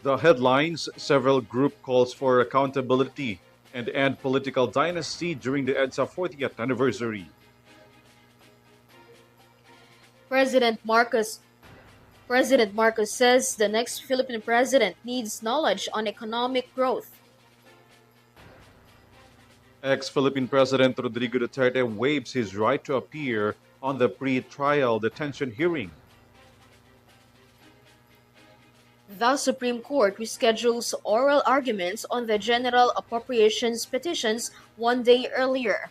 The headlines, several group calls for accountability and end political dynasty during the EDSA 40th anniversary. President Marcos says the next Philippine president needs knowledge on economic growth. Ex-Philippine President Rodrigo Duterte waives his right to appear on the pre-trial detention hearing. The Supreme Court reschedules oral arguments on the general appropriations petitions one day earlier.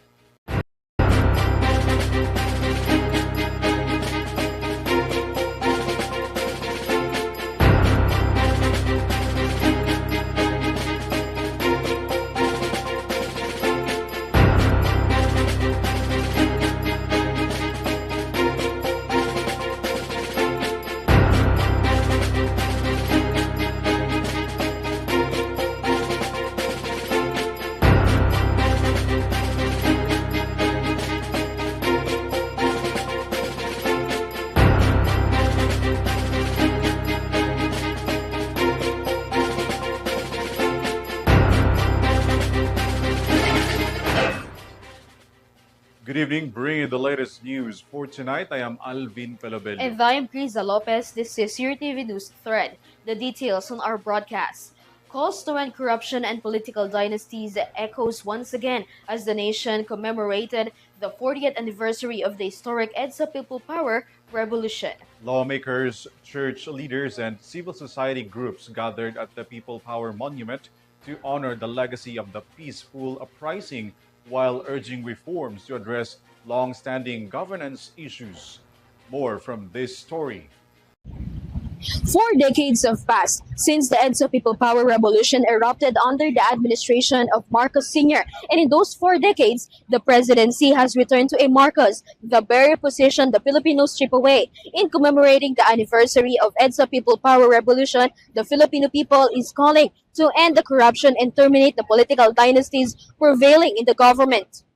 Good evening, bringing the latest news for tonight. I am ALVIN PELOBELLO. And I am KRIZZA Lopez. This is Eurotv News Thread. The details on our broadcast. Calls to end corruption and political dynasties echoes once again as the nation commemorated the 40th anniversary of the historic EDSA People Power Revolution. Lawmakers, church leaders, and civil society groups gathered at the People Power Monument to honor the legacy of the peaceful uprising while urging reforms to address long-standing governance issues. More from this story. 4 decades have passed since the EDSA People Power Revolution erupted under the administration of Marcos Sr. And in those 4 decades, the presidency has returned to a Marcos, the very position the Filipinos strip away. In commemorating the anniversary of EDSA People Power Revolution, the Filipino people is calling to end the corruption and terminate the political dynasties prevailing in the government.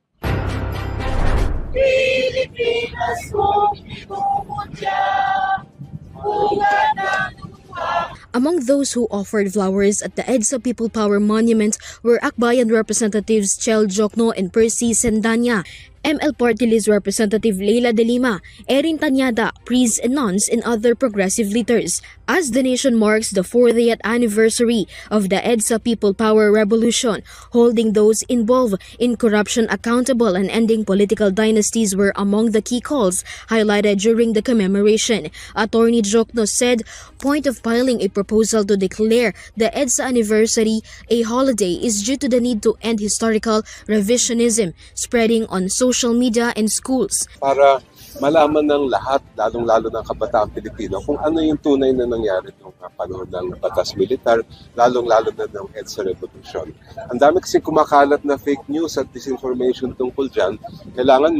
Among those who offered flowers at the EDSA People Power Monument were Akbayan Representatives Chel Jokno and Percy Sendanya, ML Party List Representative Leila De Lima, Erin Tanyada, priests and nuns, and other progressive leaders. As the nation marks the 40th anniversary of the EDSA People Power Revolution, holding those involved in corruption accountable and ending political dynasties were among the key calls highlighted during the commemoration. Attorney Jokno said, point of filing a proposal to declare the EDSA anniversary a holiday is due to the need to end historical revisionism spreading on social media and schools. Para malaman ng lahat, lalong-lalo ng kabataang Pilipino, kung ano yung tunay na nangyari noong panahon ng batas militar, lalong-lalo na ng EDSA Revolution. Ang dami kasi kumakalat na fake news at disinformation tungkol dyan, kailangan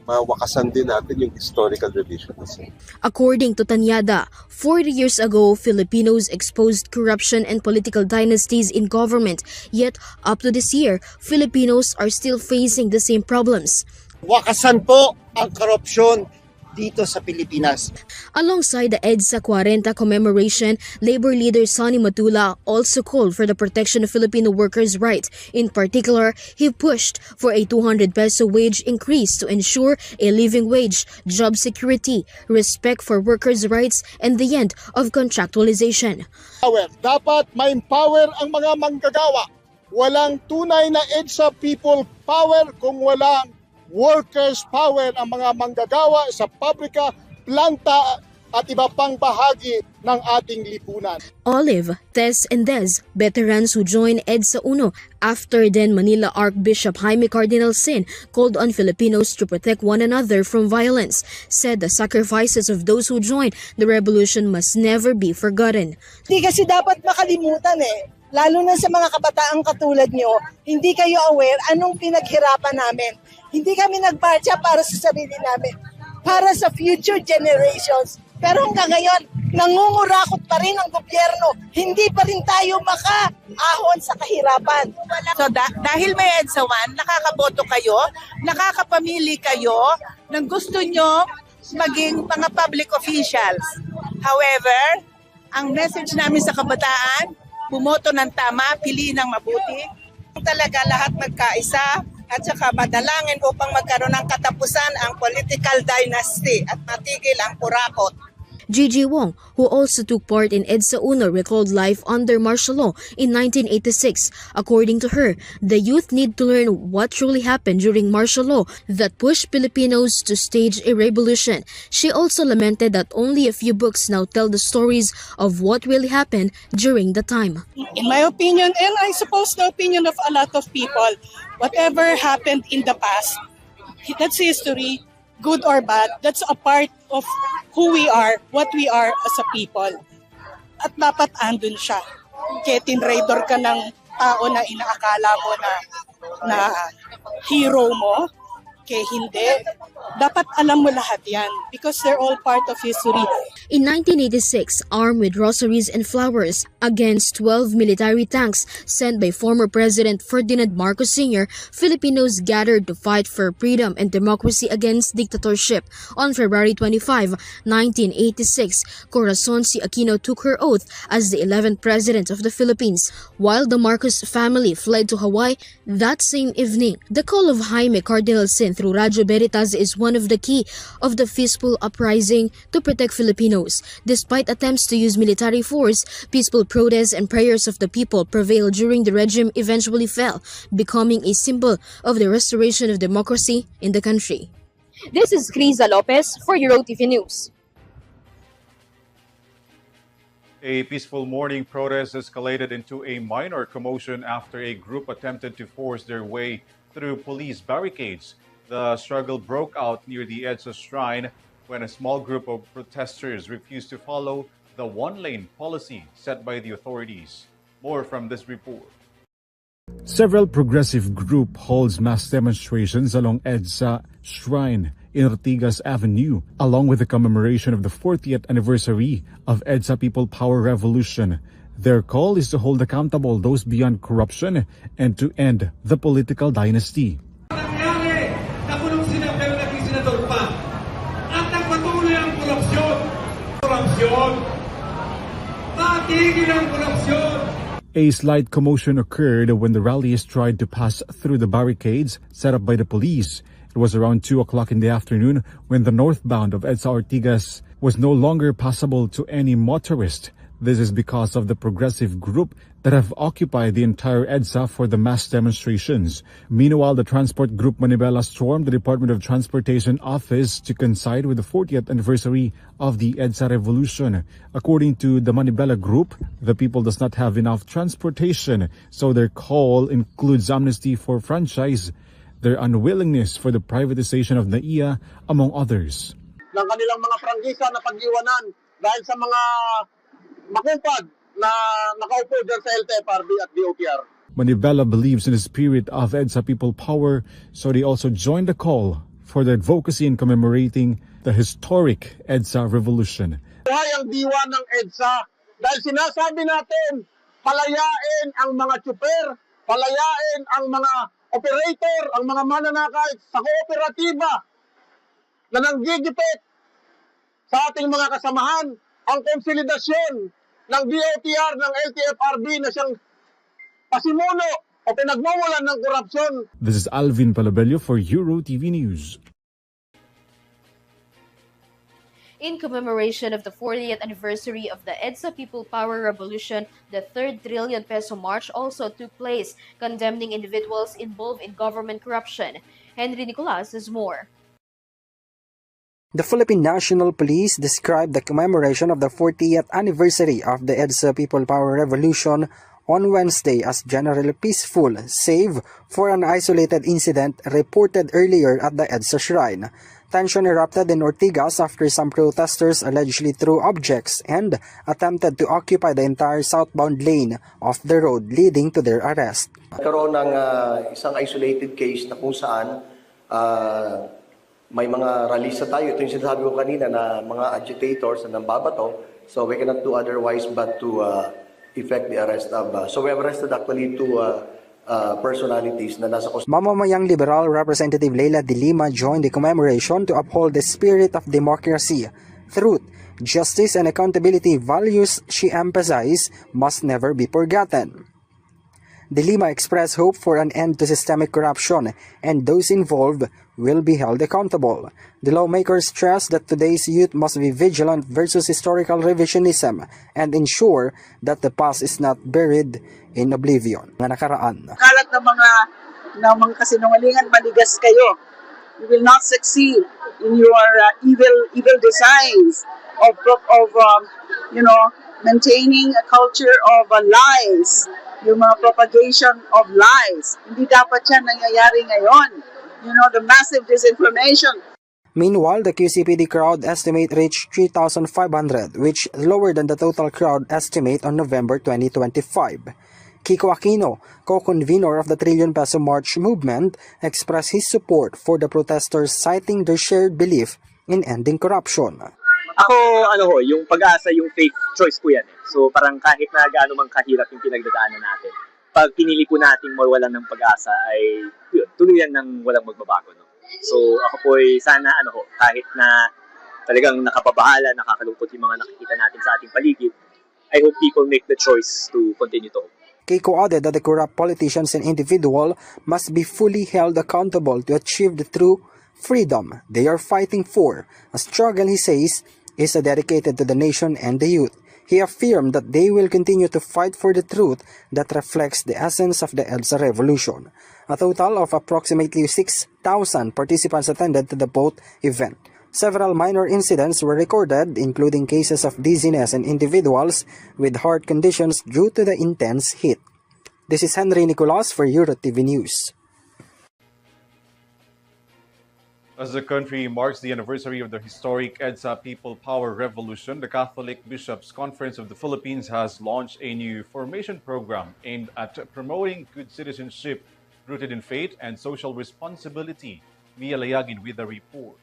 mawakasan din natin yung historical revisionism. According to Tanyada, 40 years ago, Filipinos exposed corruption and political dynasties in government. Yet, up to this year, Filipinos are still facing the same problems. Wakasan po ang korupsyon dito sa Pilipinas. Alongside the EDSA 40 commemoration, labor leader Sonny Matula also called for the protection of Filipino workers' rights. In particular, he pushed for a 200 peso wage increase to ensure a living wage, job security, respect for workers' rights, and the end of contractualization. Dapat ma-empower ang mga manggagawa. Walang tunay na EDSA people power kung walang workers power ang mga manggagawa sa pabrika, planta at iba pang bahagi ng ating lipunan. Olive, Tess, and Des, veterans who joined EDSA Uno after then Manila Archbishop Jaime Cardinal Sin called on Filipinos to protect one another from violence, said the sacrifices of those who joined the revolution must never be forgotten. Hindi kasi dapat makalimutan lalo na sa mga kabataang katulad nyo, hindi kayo aware anong pinaghirapan namin. Hindi kami nagmarcha para sa sarili namin, para sa future generations. Pero hanggang ngayon, nangungurakot pa rin ang gobyerno. Hindi pa rin tayo makaahon sa kahirapan. So dahil may EDSA 1, nakakaboto kayo, nakakapamili kayo ng gusto nyo maging mga public officials. However, Ang message namin sa kabataan, bumoto ng tama, piliin ng mabuti. Talaga lahat magkaisa at saka madalangin upang magkaroon ng katapusan ang political dynasty at matigil ang kurakot. Gigi Wong, who also took part in EDSA Uno, recalled life under martial law in 1986. According to her, the youth need to learn what truly happened during martial law that pushed Filipinos to stage a revolution. She also lamented that only a few books now tell the stories of what really happened during the time. In my opinion, and I suppose the opinion of a lot of people, whatever happened in the past, that's history, good or bad, that's a part of who we are, what we are as a people. At dapat andun siya. Kaya tinraitor ka ng tao na inaakala mo na hero mo, kaya hindi. Dapat alam mo lahat yan because they're all part of history. In 1986, armed with rosaries and flowers against 12 military tanks sent by former President Ferdinand Marcos Sr., Filipinos gathered to fight for freedom and democracy against dictatorship. On February 25, 1986, Corazon C. Aquino took her oath as the 11th President of the Philippines, while the Marcos family fled to Hawaii that same evening. The call of Jaime Cardinal Sin through Radyo Veritas is one of the key of the peaceful uprising to protect Filipinos. Despite attempts to use military force, peaceful protests and prayers of the people prevailed during the regime eventually fell, becoming a symbol of the restoration of democracy in the country. This is KRIZZA Lopez for Eurotv News. A peaceful morning protest escalated into a minor commotion after a group attempted to force their way through police barricades. The struggle broke out near the EDSA shrine when a small group of protesters refused to follow the one-lane policy set by the authorities. More from this report. Several progressive group holds mass demonstrations along EDSA Shrine in Ortigas Avenue, along with the commemoration of the 40th anniversary of EDSA People Power Revolution. Their call is to hold accountable those beyond corruption and to end the political dynasty. A slight commotion occurred when the rallies tried to pass through the barricades set up by the police. It was around 2 o'clock in the afternoon when the northbound of EDSA Ortigas was no longer passable to any motorist. This is because of the progressive group that have occupied the entire EDSA for the mass demonstrations. Meanwhile, the transport group Manibela stormed the Department of Transportation office to coincide with the 40th anniversary of the EDSA revolution. According to the Manibela group, the people does not have enough transportation, so their call includes amnesty for franchise, their unwillingness for the privatization of NAIA, among others. Ng kanilang mga prangkisa na pag-iwanan dahil sa mga makupad na nakaupo dyan sa LTFRB at DOTR. Manibela believes in the spirit of EDSA People Power, so they also joined the call for the advocacy in commemorating the historic EDSA revolution. Buhay ang diwa ng EDSA dahil sinasabi natin, palayain ang mga tsuper, palayain ang mga operator, ang mga mananakay sa kooperatiba na nanggigipit sa ating mga kasamahan. Ang konsolidasyon ng DOTR, ng LTFRB na siyang pasimuno o pinagmumulan ng korupsyon. This is ALVIN PELOBELLO for Eurotv News. In commemoration of the 40th anniversary of the EDSA People Power Revolution, the 3rd trillion peso march also took place, condemning individuals involved in government corruption. Henry Nicolas has more. The Philippine National Police described the commemoration of the 40th anniversary of the EDSA People Power Revolution on Wednesday as generally peaceful, save for an isolated incident reported earlier at the EDSA Shrine. Tension erupted in Ortigas after some protesters allegedly threw objects and attempted to occupy the entire southbound lane of the road, leading to their arrest. Karoon ng isang isolated case na kung saan may mga rallyista tayo. Ito yung sinasabi ko kanina na mga agitators na nambabato. So we cannot do otherwise but to effect the arrest of... so we have arrested actually two personalities na nasa... Mamamayang Liberal Representative Leila de Lima joined the commemoration to uphold the spirit of democracy, truth, Justice and accountability values she emphasized must never be forgotten. De Lima expressed hope for an end to systemic corruption and those involved will be held accountable. The lawmakers stressed that today's youth must be vigilant versus historical revisionism and ensure that the past is not buried in oblivion. Nga nakaraan. Kalat ng mga kasinungalingan, manigas kayo. You will not succeed in your evil designs of maintaining a culture of lies. Yung mga propagation of lies. Hindi dapat yan nangyayari ngayon. The massive disinformation. Meanwhile, the QCPD crowd estimate reached 3,500, which is lower than the total crowd estimate on November 2025. Kiko Aquino, co-convener of the Trillion Peso March movement, expressed his support for the protesters, citing their shared belief in ending corruption. Ako, yung pag-asa, yung faith choice ko yan. So parang kahit na gaano mang kahirap yung pinagdadaanan natin, pag pinili po natin mawalan ng pag-asa ay tuluyan ng walang magbabago. No? So ako po ay sana kahit na talagang nakapabahala, nakakalungkot yung mga nakikita natin sa ating paligid, I hope people make the choice to continue to hope. Keiko added that the corrupt politicians and individuals must be fully held accountable to achieve the true freedom they are fighting for. A struggle, he says, is dedicated to the nation and the youth. He affirmed that they will continue to fight for the truth that reflects the essence of the EDSA revolution. A total of approximately 6,000 participants attended to the both event. Several minor incidents were recorded, including cases of dizziness and individuals with heart conditions due to the intense heat. This is Henry Nicolas for Eurotv News. As the country marks the anniversary of the historic EDSA People Power Revolution, the Catholic Bishops' Conference of the Philippines has launched a new formation program aimed at promoting good citizenship rooted in faith and social responsibility. Mia Layagin with the report.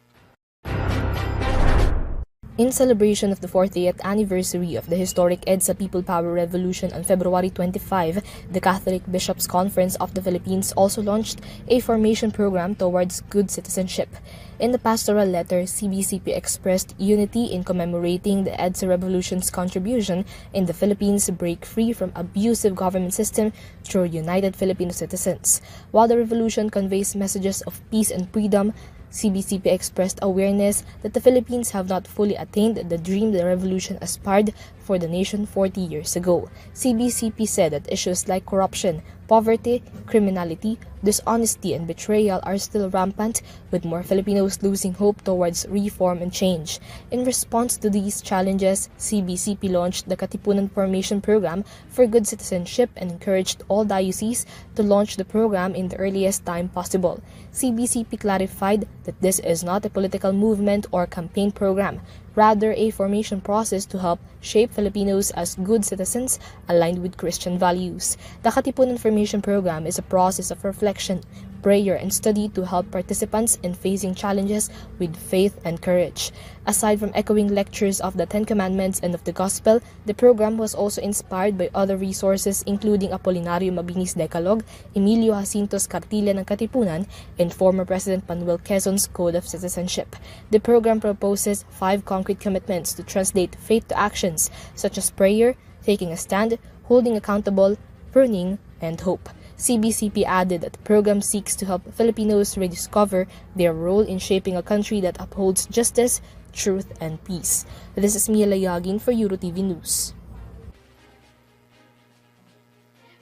In celebration of the 40th anniversary of the historic EDSA People Power Revolution on February 25, the Catholic Bishops' Conference of the Philippines also launched a formation program towards good citizenship. In the pastoral letter, CBCP expressed unity in commemorating the EDSA Revolution's contribution in the Philippines break free from abusive government system through united Filipino citizens. While the revolution conveys messages of peace and freedom, CBCP expressed awareness that the Philippines have not fully attained the dream the revolution aspired for the nation 40 years ago. CBCP said that issues like corruption, poverty, criminality, dishonesty, and betrayal are still rampant, with more Filipinos losing hope towards reform and change. In response to these challenges, CBCP launched the Katipunan Formation Program for Good Citizenship and encouraged all dioceses to launch the program in the earliest time possible. CBCP clarified that this is not a political movement or campaign program, rather a formation process to help shape Filipinos as good citizens aligned with Christian values. The Katipunan Formation Program is a process of reflection, prayer, and study to help participants in facing challenges with faith and courage. Aside from echoing lectures of the Ten Commandments and of the Gospel, the program was also inspired by other resources including Apolinario Mabini's Decalogue, Emilio Jacinto's Kartilla ng Katipunan, and former President Manuel Quezon's Code of Citizenship. The program proposes 5 concrete commitments to translate faith to actions, such as prayer, taking a stand, holding accountable, pruning, and hope. CBCP added that the program seeks to help Filipinos rediscover their role in shaping a country that upholds justice, truth, and peace. This is Mia Layagin for Eurotv News.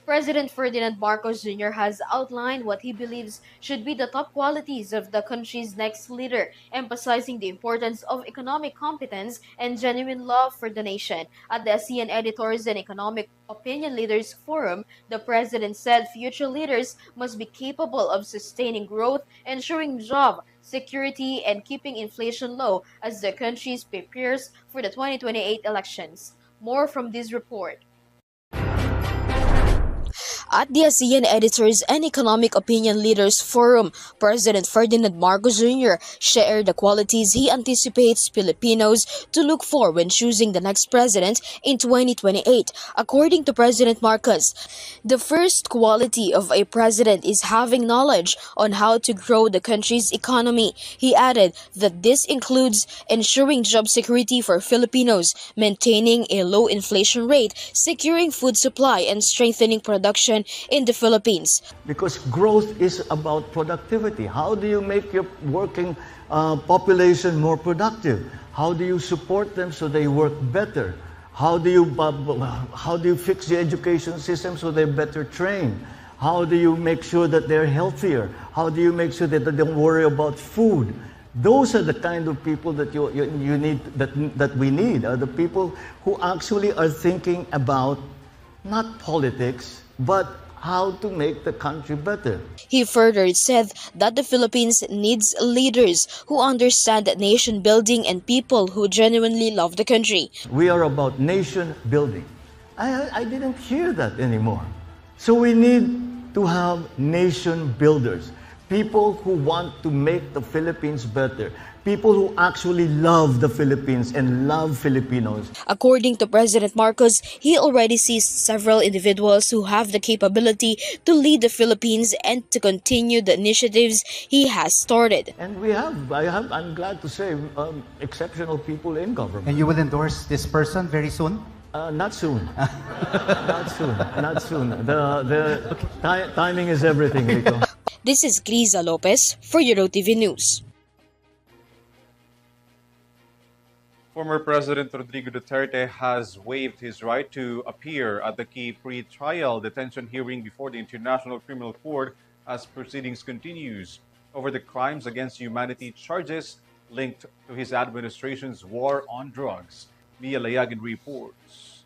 President Ferdinand Marcos Jr. has outlined what he believes should be the top qualities of the country's next leader, emphasizing the importance of economic competence and genuine love for the nation. At the ASEAN Editors and Economic Opinion Leaders Forum, the president said future leaders must be capable of sustaining growth, ensuring job security, and keeping inflation low as the country prepares for the 2028 elections. More from this report. At the ASEAN Editors and Economic Opinion Leaders Forum, President Ferdinand Marcos Jr. shared the qualities he anticipates Filipinos to look for when choosing the next president in 2028. According to President Marcos, the first quality of a president is having knowledge on how to grow the country's economy. He added that this includes ensuring job security for Filipinos, maintaining a low inflation rate, securing food supply, and strengthening production in the Philippines. Because growth is about productivity. How do you make your working population more productive? How do you support them so they work better? How do you fix the education system so they're better trained? How do you make sure that they're healthier? How do you make sure that they don't worry about food? Those are the kind of people that you need, that we need, are the people who actually are thinking about not politics, but how to make the country better. He further said that the Philippines needs leaders who understand nation building and people who genuinely love the country. We are about nation building. I didn't hear that anymore. So we need to have nation builders, people who want to make the Philippines better, people who actually love the Philippines and love Filipinos. According to President Marcos, he already sees several individuals who have the capability to lead the Philippines and to continue the initiatives he has started. And I'm glad to say, exceptional people in government. And you will endorse this person very soon? Not soon. Not soon. The timing is everything, Rico. This is KRIZZA Lopez for Eurotv News. Former President Rodrigo Duterte has waived his right to appear at the key pre-trial detention hearing before the International Criminal Court as proceedings continues over the crimes against humanity charges linked to his administration's war on drugs. Mia Layagin reports.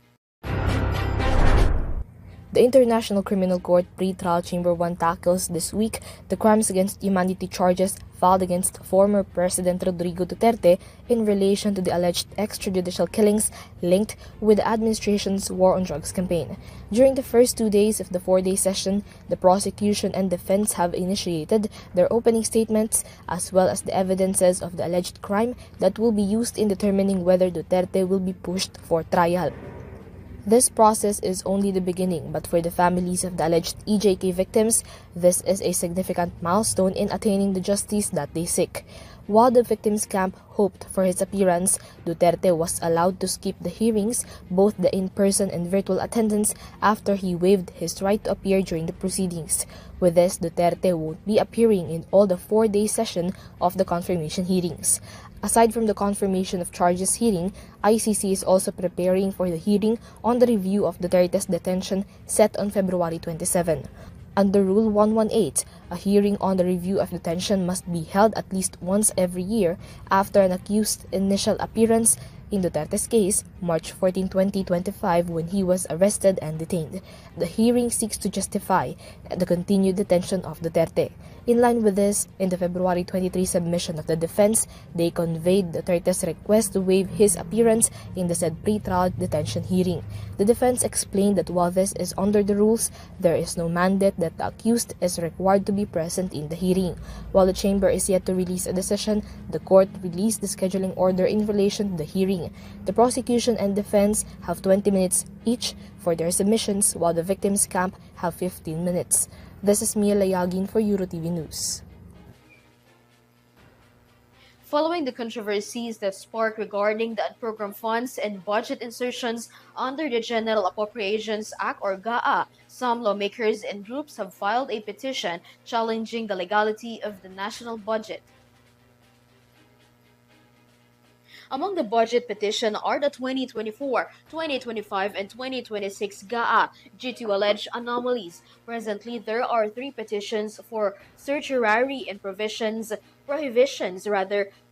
The International Criminal Court Pre-Trial Chamber 1 tackles this week the crimes against humanity charges filed against former President Rodrigo Duterte in relation to the alleged extrajudicial killings linked with the administration's war on drugs campaign. During the first 2 days of the 4-day session, the prosecution and defense have initiated their opening statements as well as the evidences of the alleged crime that will be used in determining whether Duterte will be pushed for trial. This process is only the beginning, but for the families of the alleged EJK victims, this is a significant milestone in attaining the justice that they seek. While the victims' camp hoped for his appearance, Duterte was allowed to skip the hearings, both the in-person and virtual attendance, after he waived his right to appear during the proceedings. With this, Duterte won't be appearing in all the 4-day session of the confirmation hearings. Aside from the confirmation of charges hearing, ICC is also preparing for the hearing on the review of Duterte's detention set on February 27. Under Rule 118, a hearing on the review of detention must be held at least once every year after an accused's initial appearance in Duterte's case, March 14, 2025, when he was arrested and detained. The hearing seeks to justify the continued detention of Duterte. In line with this, in the February 23 submission of the defense, they conveyed Duterte's request to waive his appearance in the said pre-trial detention hearing. The defense explained that while this is under the rules, there is no mandate that the accused is required to be present in the hearing. While the chamber is yet to release a decision, the court released the scheduling order in relation to the hearing. The prosecution and defense have 20 minutes each for their submissions, while the victims' camp have 15 minutes. This is Mia Layagin for Eurotv News. Following the controversies that sparked regarding the unprogrammed funds and budget insertions under the General Appropriations Act or GAA, some lawmakers and groups have filed a petition challenging the legality of the national budget. Among the budget petition are the 2024, 2025, and 2026 GAA due to alleged anomalies. Presently, there are 3 petitions for certiorari and prohibitions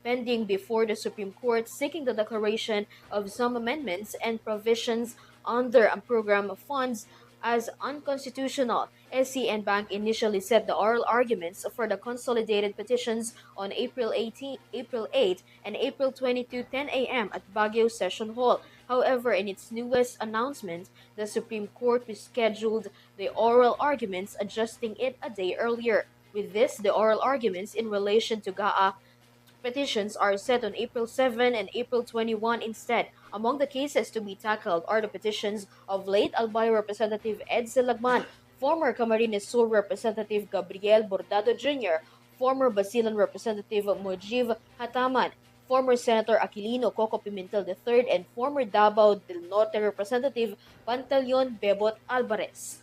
pending before the Supreme Court seeking the declaration of some amendments and provisions under unprogrammed funds as unconstitutional. SCN Bank initially set the oral arguments for the consolidated petitions on April 8, and April 22, 10 a.m. at Baguio Session Hall. However, in its newest announcement, the Supreme Court rescheduled the oral arguments, adjusting it a day earlier. With this, the oral arguments in relation to GAA petitions are set on April 7 and April 21 instead. Among the cases to be tackled are the petitions of late Albay Representative Ed Lagman, former Camarines Sur Representative Gabriel Bordado Jr., former Basilan Representative Mujib Hataman, former Senator Aquilino Coco Pimentel III, and former Davao del Norte Representative Pantaleon Bebot Alvarez.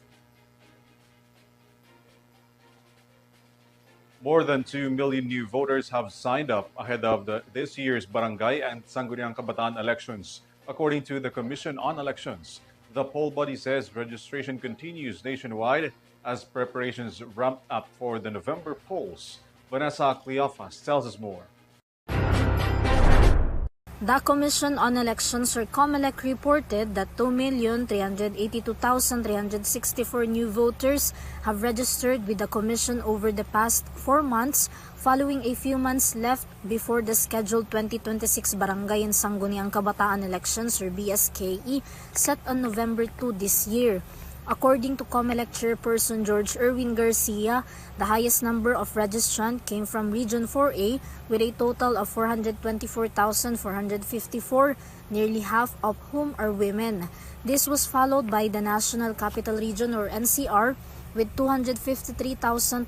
More than 2 million new voters have signed up ahead of this year's barangay and Sangguniang Kabataan elections, according to the Commission on Elections. The poll body says registration continues nationwide as preparations ramp up for the November polls. Vanessa Cleophas tells us more. The Commission on Elections, or COMELEC, reported that 2,382,364 new voters have registered with the Commission over the past 4 months, following a few months left before the scheduled 2026 Barangay and Sangguniang Kabataan elections, or BSKE, set on November 2 this year. According to COMELEC Chairperson George Erwin Garcia, the highest number of registrants came from Region 4A with a total of 424,454, nearly half of whom are women. This was followed by the National Capital Region, or NCR, with 253,202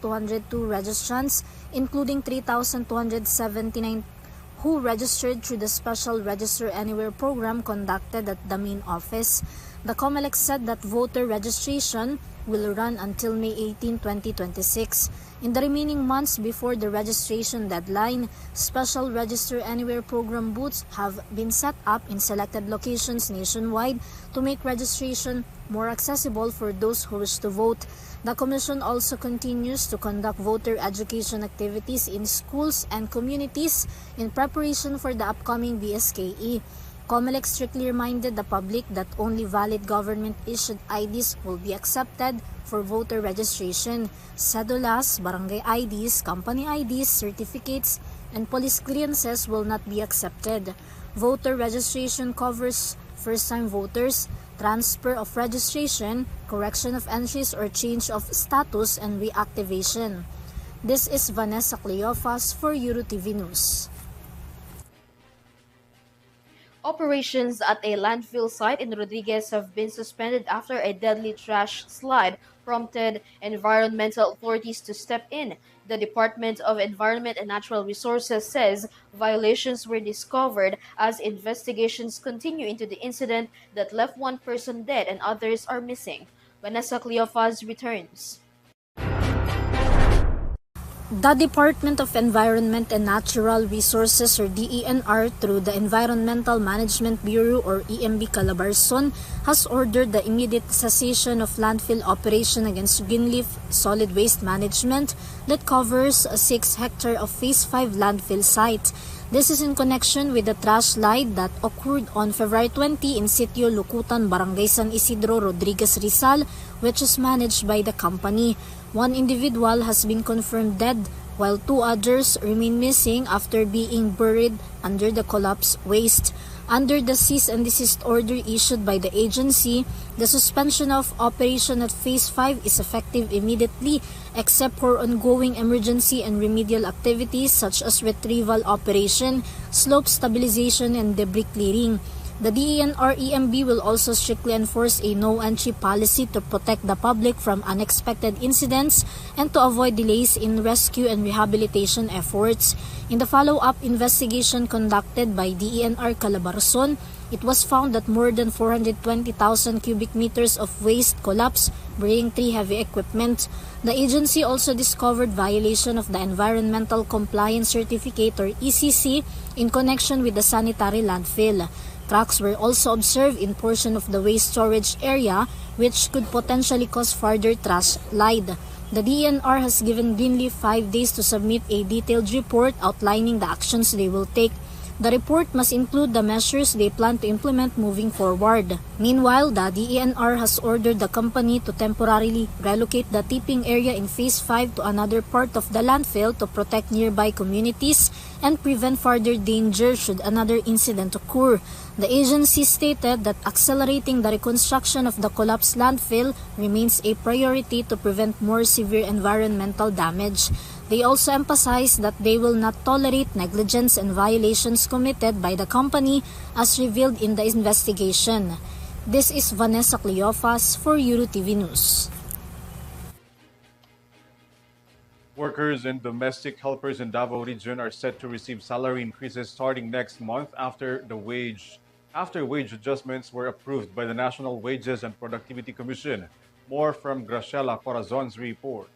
registrants, including 3,279 who registered through the Special Register Anywhere program conducted at the main office. The COMELEC said that voter registration will run until May 18, 2026. In the remaining months before the registration deadline, Special Register Anywhere program booths have been set up in selected locations nationwide to make registration more accessible for those who wish to vote. The Commission also continues to conduct voter education activities in schools and communities in preparation for the upcoming BSKE. COMELEC strictly reminded the public that only valid government-issued IDs will be accepted for voter registration. Cedulas, barangay IDs, company IDs, certificates, and police clearances will not be accepted. Voter registration covers first-time voters, transfer of registration, correction of entries or change of status, and reactivation. This is Vanessa Cleophas for Eurotv News. Operations at a landfill site in Rodriguez have been suspended after a deadly trash slide prompted environmental authorities to step in. The Department of Environment and Natural Resources says violations were discovered as investigations continue into the incident that left one person dead and others are missing. Vanessa Cleophas returns. The Department of Environment and Natural Resources, or DENR, through the Environmental Management Bureau, or EMB Calabarzon, has ordered the immediate cessation of landfill operation against Greenleaf Solid Waste Management that covers a 6 hectare of Phase 5 landfill site. This is in connection with the trash slide that occurred on February 20 in Sitio Lukutan, Barangay San Isidro, Rodriguez, Rizal, which is managed by the company. One individual has been confirmed dead, while 2 others remain missing after being buried under the collapsed waste. Under the cease and desist order issued by the agency, the suspension of operation at Phase 5 is effective immediately, except for ongoing emergency and remedial activities such as retrieval operation, slope stabilization, and debris clearing. The DENR-EMB will also strictly enforce a no-entry policy to protect the public from unexpected incidents and to avoid delays in rescue and rehabilitation efforts. In the follow-up investigation conducted by DENR Calabarzon, it was found that more than 420,000 cubic meters of waste collapsed, bringing 3 heavy equipment. The agency also discovered violation of the Environmental Compliance Certificate, or ECC, in connection with the sanitary landfill. Cracks were also observed in portion of the waste storage area, which could potentially cause further trash slide. The DENR has given Greenleaf 5 days to submit a detailed report outlining the actions they will take. The report must include the measures they plan to implement moving forward. Meanwhile, the DENR has ordered the company to temporarily relocate the tipping area in Phase 5 to another part of the landfill to protect nearby communities and prevent further danger should another incident occur. The agency stated that accelerating the reconstruction of the collapsed landfill remains a priority to prevent more severe environmental damage. They also emphasized that they will not tolerate negligence and violations committed by the company as revealed in the investigation. This is Vanessa Cleofas for Eurotv News. Workers and domestic helpers in Davao Region are set to receive salary increases starting next month after wage adjustments were approved by the National Wages and Productivity Commission. More from Graciela Corazon's report.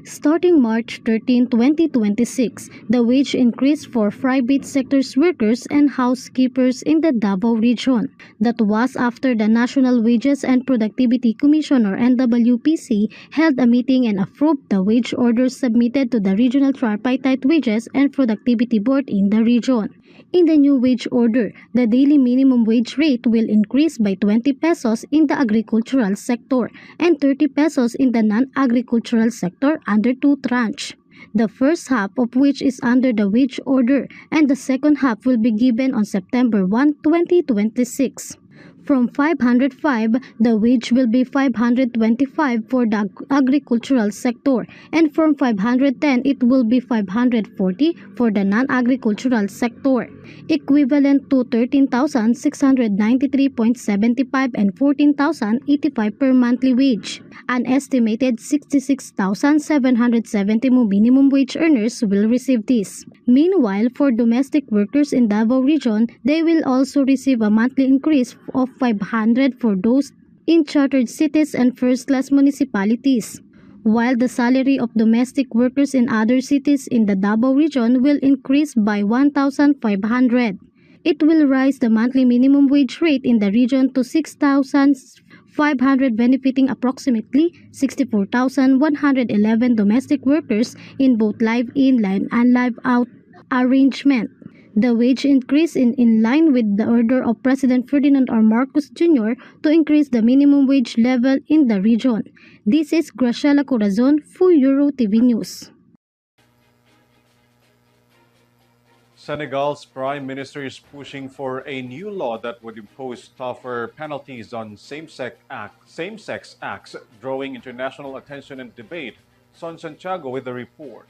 Starting March 13, 2026, the wage increase for private sector's workers and housekeepers in the Davao region. That was after the National Wages and Productivity Commission or NWPC held a meeting and approved the wage orders submitted to the Regional Tripartite Wages and Productivity Board in the region. In the new wage order, the daily minimum wage rate will increase by 20 pesos in the agricultural sector and 30 pesos in the non-agricultural sector under two tranches. The first half of which is under the wage order and the second half will be given on September 1, 2026. From 505, the wage will be 525 for the agricultural sector, and from 510, it will be 540 for the non-agricultural sector, equivalent to 13,693.75 and 14,085 per monthly wage. An estimated 66,770 minimum wage earners will receive this. Meanwhile, for domestic workers in Davao Region, they will also receive a monthly increase of 500 for those in chartered cities and first-class municipalities, while the salary of domestic workers in other cities in the Davao Region will increase by 1,500. It will raise the monthly minimum wage rate in the region to 6,500, benefiting approximately 64,111 domestic workers in both live-in and live-out arrangement. The wage increase is in line with the order of President Ferdinand R. Marcos Jr. to increase the minimum wage level in the region. This is Graciela Corazon for Eurotv News. Senegal's Prime Minister is pushing for a new law that would impose tougher penalties on same-sex acts, drawing international attention and debate. Son Santiago with the report.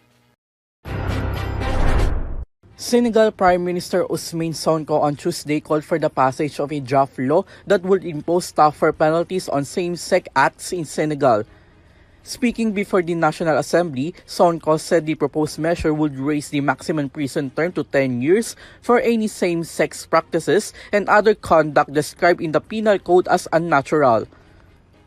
Senegal Prime Minister Ousmane Sonko on Tuesday called for the passage of a draft law that would impose tougher penalties on same-sex acts in Senegal. Speaking before the National Assembly, Sonko said the proposed measure would raise the maximum prison term to 10 years for any same-sex practices and other conduct described in the Penal Code as unnatural.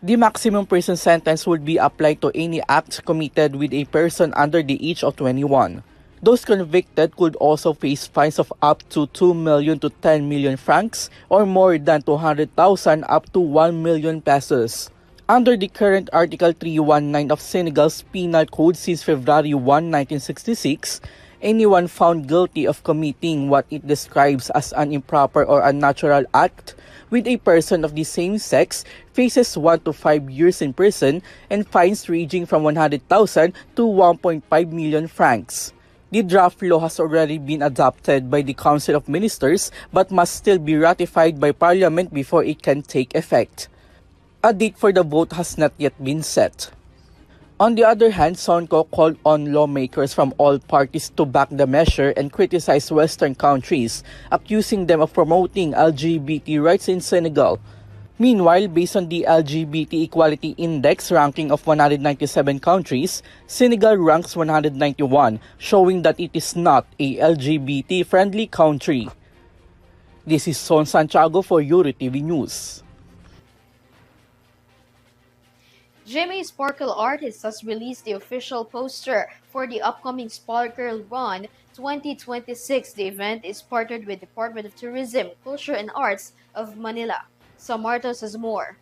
The maximum prison sentence would be applied to any act committed with a person under the age of 21. Those convicted could also face fines of up to 2 million to 10 million francs or more than 200,000 up to 1 million pesos. Under the current Article 319 of Senegal's Penal Code since February 1, 1966, anyone found guilty of committing what it describes as an improper or unnatural act with a person of the same sex faces 1 to 5 years in prison and fines ranging from 100,000 to 1.5 million francs. The draft law has already been adopted by the Council of Ministers but must still be ratified by Parliament before it can take effect. A date for the vote has not yet been set. On the other hand, Sonko called on lawmakers from all parties to back the measure and criticize Western countries, accusing them of promoting LGBT rights in Senegal. Meanwhile, based on the LGBT Equality Index ranking of 197 countries, Senegal ranks 191, showing that it is not a LGBT-friendly country. This is Son Santiago for Eurotv News. GMA Sparkle Artists has released the official poster for the upcoming Sparkle Run 2026. The event is partnered with Department of Tourism, Culture and Arts of Manila. Samartos has more.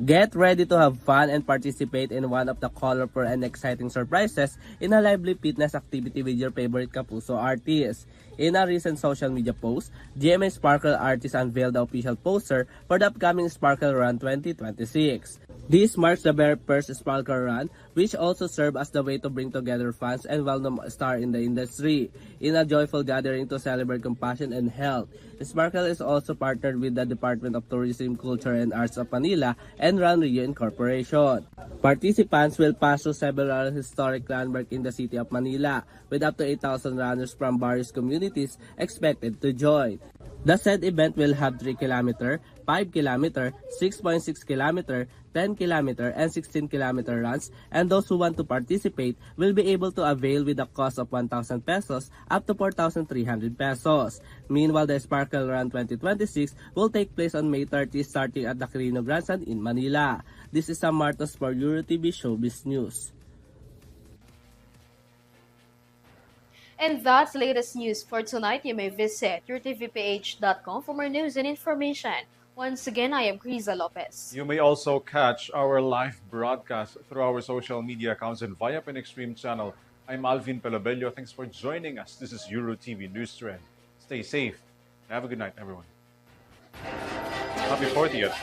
Get ready to have fun and participate in one of the colorful and exciting surprises in a lively fitness activity with your favorite Kapuso artist. In a recent social media post, GMA Sparkle Artists unveiled the official poster for the upcoming Sparkle Run 2026. This marks the very first Sparkle Run, which also served as the way to bring together fans and well-known stars in the industry in a joyful gathering to celebrate compassion and health. Sparkle is also partnered with the Department of Tourism, Culture and Arts of Manila and Run Rio Incorporation. Participants will pass through several historic landmarks in the city of Manila, with up to 8,000 runners from various communities expected to join. The said event will have 3 km, 5 km, 6.6 km, 10 km, and 16 km runs, and those who want to participate will be able to avail with a cost of 1,000 pesos up to 4,300 pesos. Meanwhile, the Sparkle Run 2026 will take place on May 30 starting at the Quirino Grandstand in Manila. This is Sam Martos for Eurotv Showbiz News. And that's the latest news for tonight. You may visit yourtvph.com for more news and information. Once again, I am KRIZZA Lopez. You may also catch our live broadcast through our social media accounts and via Extreme channel. I'm ALVIN PELOBELLO. Thanks for joining us. This is Eurotv News Trend. Stay safe. Have a good night, everyone. Happy 40th.